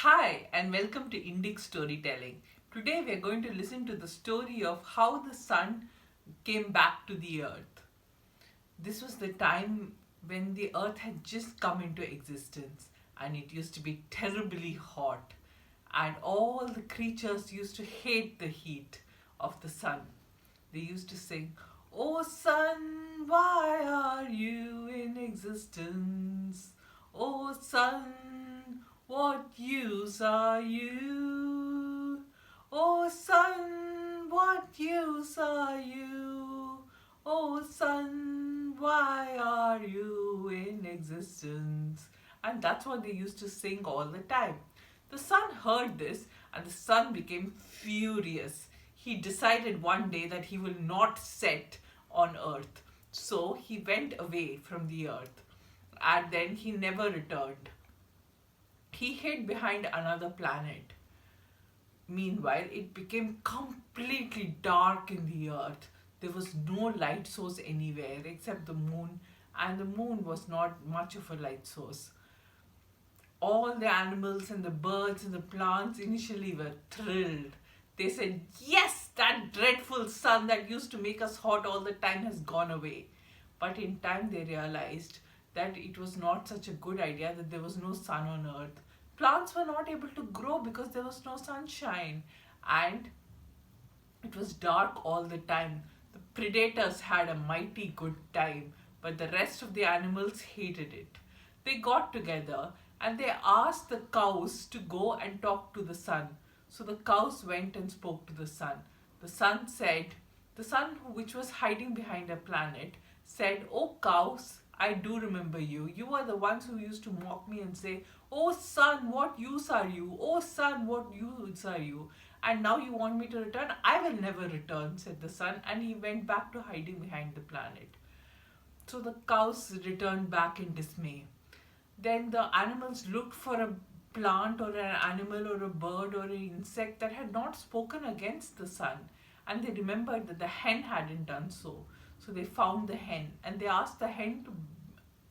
Hi and welcome to Indic Storytelling. Today we are going to listen to the story of how the sun came back to the earth. This was the time when the earth had just come into existence and it used to be terribly hot, and all the creatures used to hate the heat of the sun. They used to sing, "Oh sun, why are you in existence? Oh sun, what use are you? Oh sun, what use are you? Oh sun, why are you in existence?" And that's what they used to sing all the time. The sun heard this and the sun became furious. He decided one day that he will not set on earth. So he went away from the earth and then he never returned. He hid behind another planet. Meanwhile, it became completely dark in the earth. There was no light source anywhere except the moon, and the moon was not much of a light source. All the animals and the birds and the plants initially were thrilled. They said, "Yes, that dreadful sun that used to make us hot all the time has gone away." But in time they realized that it was not such a good idea, that there was no sun on earth. Plants were not able to grow because there was no sunshine, and it was dark all the time. The predators had a mighty good time, but the rest of the animals hated it. They got together and they asked the cows to go and talk to the sun. So the cows went and spoke to the sun. The sun said, the sun, which was hiding behind a planet, said, "Oh cows, I do remember you. You are the ones who used to mock me and say, 'Oh sun, what use are you? Oh sun, what use are you?' And now you want me to return? I will never return," said the sun, and he went back to hiding behind the planet. So the cows returned back in dismay. Then the animals looked for a plant or an animal or a bird or an insect that had not spoken against the sun, and they remembered that the hen hadn't done so. So they found the hen and they asked the hen to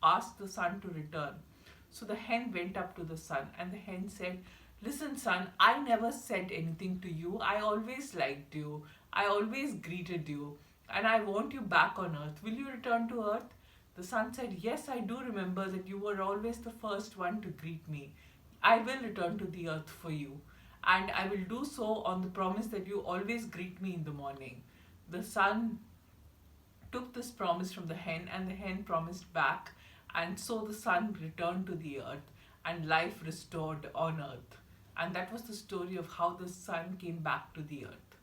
ask the sun to return. So the hen went up to the sun and the hen said, "Listen, sun, I never said anything to you. I always liked you. I always greeted you. And I want you back on earth. Will you return to earth?" The sun said, "Yes, I do remember that you were always the first one to greet me. I will return to the earth for you. And I will do so on the promise that you always greet me in the morning." The sun took this promise from the hen and the hen promised back, and so the sun returned to the earth and life restored on earth. And that was the story of how the sun came back to the earth.